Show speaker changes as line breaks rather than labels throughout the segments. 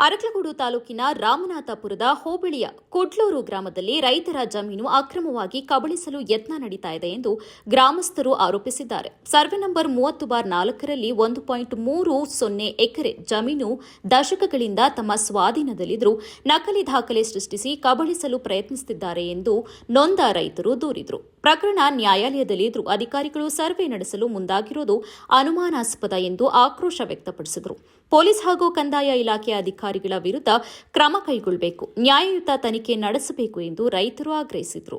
ಅರಕಲಗೂಡು ತಾಲೂಕಿನ ರಾಮನಾಥಪುರದ ಹೋಬಳಿಯ ಕುಡ್ಲೂರು ಗ್ರಾಮದಲ್ಲಿ ರೈತರ ಜಮೀನು ಅಕ್ರಮವಾಗಿ ಕಬಳಿಸಲು ಯತ್ನ ನಡೀತಾ ಇದೆ ಎಂದು ಗ್ರಾಮಸ್ಥರು ಆರೋಪಿಸಿದ್ದಾರೆ. ಸರ್ವೆ ನಂಬರ್ 30/4ರಲ್ಲಿ 1.30 ಎಕರೆ ಜಮೀನು ದಶಕಗಳಿಂದ ತಮ್ಮ ಸ್ವಾಧೀನದಲ್ಲಿದ್ದರೂ ನಕಲಿ ದಾಖಲೆ ಸೃಷ್ಟಿಸಿ ಕಬಳಿಸಲು ಪ್ರಯತ್ನಿಸುತ್ತಿದ್ದಾರೆ ಎಂದು ನೊಂದ ರೈತರು ದೂರಿದರು. ಪ್ರಕರಣ ನ್ಯಾಯಾಲಯದಲ್ಲಿದ್ದರೂ ಅಧಿಕಾರಿಗಳು ಸರ್ವೆ ನಡೆಸಲು ಮುಂದಾಗಿರುವುದು ಅನುಮಾನಾಸ್ಪದ ಎಂದು ಆಕ್ರೋಶ ವ್ಯಕ್ತಪಡಿಸಿದರು. ಪೊಲೀಸ್ ಹಾಗೂ ಕಂದಾಯ ಇಲಾಖೆಯ ಅಧಿಕಾರಿಗಳ ವಿರುದ್ಧ ಕ್ರಮ ಕೈಗೊಳ್ಳಬೇಕು, ನ್ಯಾಯಯುತ ತನಿಖೆ ನಡೆಸಬೇಕು ಎಂದು ರೈತರು ಆಗ್ರಹಿಸಿದರು.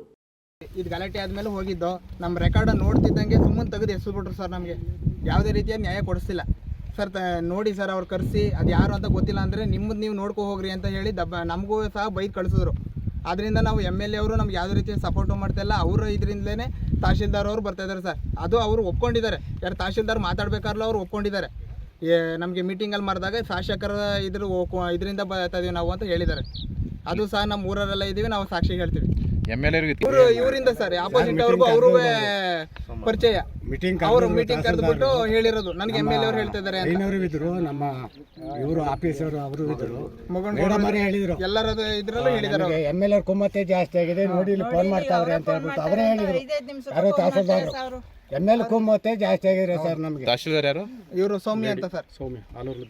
ಇದು ಗಲಾಟೆ ಆದಮೇಲೆ ಹೋಗಿದ್ದು ನಮ್ಮ ರೆಕಾರ್ಡ್ ನೋಡ್ತಿದ್ದಂಗೆ ಸುಮ್ಮನೆ ತೆಗೆದು ಎಸ್ಬಿಟ್ರು ಸರ್. ನಮಗೆ ಯಾವುದೇ ರೀತಿಯ ನ್ಯಾಯ ಕೊಡಿಸ್ತಿಲ್ಲ ಸರ್. ನೋಡಿ ಸರ್, ಅವ್ರು ಕರೆಸಿ ಅದು ಯಾರು ಅಂತ ಗೊತ್ತಿಲ್ಲ ಅಂದರೆ ನಿಮ್ಮದು ನೀವು ನೋಡ್ಕೊ ಹೋಗ್ರಿ ಅಂತ ಹೇಳಿ ನಮಗೂ ಸಹ ಬೈದು ಕಳಿಸಿದ್ರು. ಆದ್ದರಿಂದ ನಾವು MLA ಅವರು ನಮ್ಗೆ ಯಾವುದೇ ರೀತಿಯ ಸಪೋರ್ಟು ಮಾಡ್ತಾಯಿಲ್ಲ. ಅವರು ಇದರಿಂದಲೇ ತಹಶೀಲ್ದಾರ್ ಅವರು ಬರ್ತಾಯಿದ್ದಾರೆ ಸರ್. ಅದು ಅವರು ಒಪ್ಕೊಂಡಿದ್ದಾರೆ. ಯಾರು ತಹಶೀಲ್ದಾರ್ ಮಾತಾಡ್ಬೇಕಾದ್ರೂ ಅವರು ಒಪ್ಕೊಂಡಿದ್ದಾರೆ. ನಮಗೆ ಮೀಟಿಂಗಲ್ಲಿ ಮಾಡಿದಾಗ ಶಾಸಕರ ಇದರಿಂದ ಬರ್ತಾ ಇದೀವಿ ನಾವು ಅಂತ ಹೇಳಿದ್ದಾರೆ. ಅದು ಸಹ ನಮ್ಮ ಊರಲ್ಲೆಲ್ಲ ಇದ್ದೀವಿ, ನಾವು ಸಾಕ್ಷಿ ಹೇಳ್ತೀವಿ. ಇವರಿಂದ ಸರ್ ಆಪೋಸಿಟ್ ಅವ್ರಿಗೂ ಅವರು ಪರಿಚಯ, ಅವರು ಮೀಟಿಂಗ್ ಕರೆದುಬಿಟ್ಟು ಹೇಳಿರೋದು. ನನಗೆ MLA ಅವರು ಹೇಳ್ತಾ ಇದ್ದಾರೆ.
ನಮ್ಮ ಇವರು ಆಫೀಸರು ಅವರು ಇದ್ರು, ಹೇಳಿದ್ರು,
ಎಲ್ಲರ ಇದ್ರಲ್ಲೂ ಹೇಳಿದ್ದಾರೆ.
MLA ಕುಮ್ಮತ್ತೆ ಜಾಸ್ತಿ ಆಗಿದೆ ನೋಡಿ, ಇಲ್ಲಿ ಫೋನ್ ಮಾಡ್ತಾವ್ರೆ ಅಂತ ಹೇಳ್ಬಿಟ್ಟು ಅವರೇ ಹೇಳಿದ್ರು. ಯಾರೋ ತಹಸೀಲ್ದಾರ್ MLA ಕುಮ್ಮತ್ತೆ ಜಾಸ್ತಿ ಆಗಿದೆ ಸರ್. ನಮಗೆ
ತಹಶೀಲ್ದಾರ್ ಯಾರು?
ಇವರು ಸೌಮ್ಯ ಅಂತ ಸರ್.
ಸೌಮ್ಯ ಆಲೂರು.